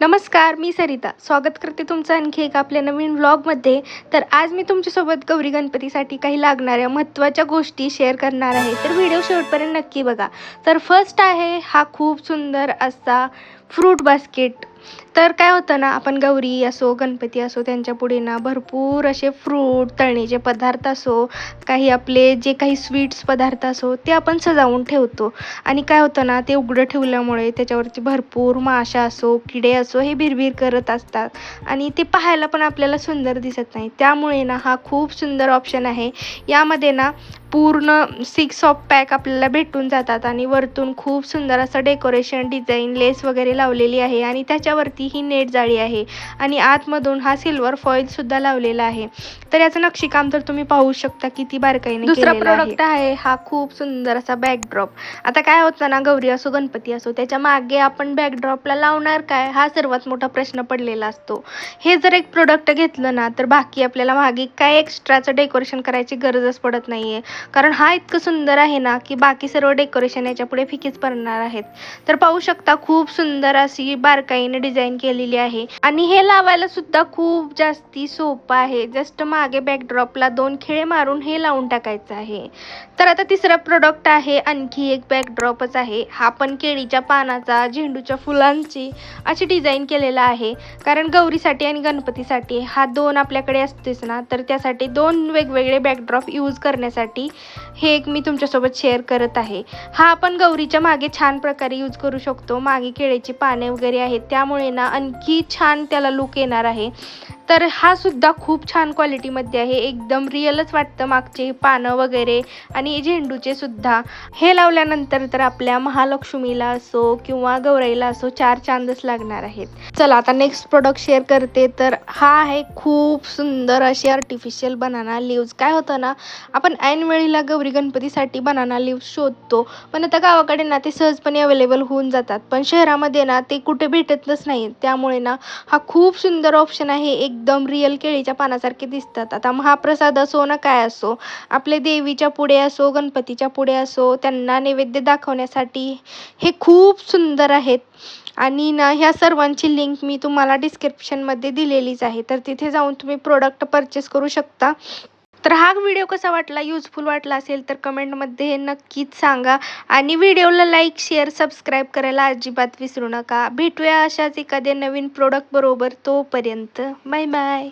नमस्कार, मी सरिता. स्वागत करते तुमचं आणखी एक आपल्या नवीन व्लॉगमध्ये. तर आज मी तुमच्यासोबत गौरी गणपतीसाठी काही लागणाऱ्या महत्त्वाच्या गोष्टी शेअर करणार आहे. तर व्हिडिओ शेवटपर्यंत नक्की बघा. तर फर्स्ट आहे हा खूप सुंदर असा फ्रूट बास्केट. तर काय होतं ना, आपण गौरी असो, गणपती असो, त्यांच्या पुढे ना भरपूर असे फ्रूट, तळणीचे पदार्थ असो, काही आपले जे काही स्वीट्स पदार्थ असो, ते आपण सजावून ठेवतो. आणि काय होतं ना, ते उघडं ठेवल्यामुळे त्याच्यावरती भरपूर माशा असो, किडे असो, हे भिरभिर करत असतात आणि ते पाहायला पण आपल्याला सुंदर दिसत नाही. त्यामुळे ना हा खूप सुंदर ऑप्शन आहे. यामध्ये ना पूर्ण 6 ऑफ पॅक आपल्याला भेटून जातात आणि वरतून खूप सुंदर असं डेकोरेशन, डिझाईन, लेस वगैरे लावलेली आहे आणि त्याच्यावरती ही नेट जाळी आहे आणि आतमधून हा सिल्वर फॉईल सुद्धा लावलेला आहे. तर याचं नक्षीकाम तर तुम्ही पाहू शकता किती बारकाईने केलेलं आहे. दुसरा प्रोडक्ट आहे हा खूप सुंदर असा बॅकड्रॉप. आता काय होतं ना, गौरी असो, गणपती असो, त्याच्या मागे आपण बॅकड्रॉपला लावणार काय, हा सर्वात मोठा प्रश्न पडलेला असतो. हे जर एक प्रोडक्ट घेतलं ना, तर बाकी आपल्याला मागे काय एक्स्ट्राचं डेकोरेशन करायची गरजच पडत नाहीये. कारण हा इतकं सुंदर आहे ना, की बाकी सर्व डेकोरेशन याच्या पुढे फिकीच पडणार आहेत. तर पाहू शकता खूप सुंदर अशी बारकाईने डिझाईन केलेली आहे आणि हे लावायला सुद्धा खूप जास्ती सोपं आहे. जस्ट मागे बॅकड्रॉपला 2 खिळे मारून हे लावून टाकायचं आहे. तर आता तिसरा प्रोडक्ट आहे आणखी एक बॅकड्रॉपच आहे. हा पण केळीच्या पानाचा, झेंडूच्या फुलांची अशी डिझाईन केलेला आहे. कारण गौरीसाठी आणि गणपतीसाठी हा 2 आपल्याकडे असतेच ना, तर त्यासाठी 2 वेगवेगळे बॅकड्रॉप यूज करण्यासाठी हे एक मी तुमच्यासोबत शेअर करत आहे. हा आपण गौरीच्या मागे छान प्रकारे यूज करू शकतो. मागे केळीची पाने वगैरे आहेत, त्यामुळे ना आणखी छान त्याला लुक येणार आहे. तर हा सुद्धा खूप छान क्वालिटीमध्ये आहे. एकदम रिअलच वाटतं मागचे पानं वगैरे आणि झेंडूचे सुद्धा. हे लावल्यानंतर तर आपल्या महालक्ष्मीला असो किंवा गौराईला असो 4 चांदच लागणार आहेत. चला आता नेक्स्ट प्रोडक्ट शेअर करते. तर हा आहे खूप सुंदर अशी आर्टिफिशियल बनाना लीव्स. काय होतं ना, आपण ऐनवेळीला गौरी गणपतीसाठी बनाना लीव्स शोधतो, पण आता गावाकडे ना ते सहजपणे अवेलेबल होऊन जातात. पण शहरामध्ये ना ते कुठे भेटतच नाही. त्यामुळे ना हा खूप सुंदर ऑप्शन आहे. एकदम रिअल केळीच्या पानासारखे दिसतात. आता महाप्रसाद असो ना काय असो, आपले देवीच्या पुढे असो, गणपतीच्या पुढे असो, त्यांना नैवेद्य दाखवण्यासाठी हे खूप सुंदर आहेत. आणि ना ह्या सर्वांची लिंक मी तुम्हाला डिस्क्रिप्शनमध्ये दिलेलीच आहे. तर तिथे जाऊन तुम्ही प्रोडक्ट परचेस करू शकता. तर हा व्हिडिओ कसा वाटला, युजफुल वाटला असेल तर कमेंटमध्ये नक्कीच सांगा आणि व्हिडिओला लाईक, शेअर, सबस्क्राईब करायला अजिबात विसरू नका. भेटूया अशाच एखाद्या नवीन प्रोडक्ट बरोबर. तोपर्यंत बाय बाय.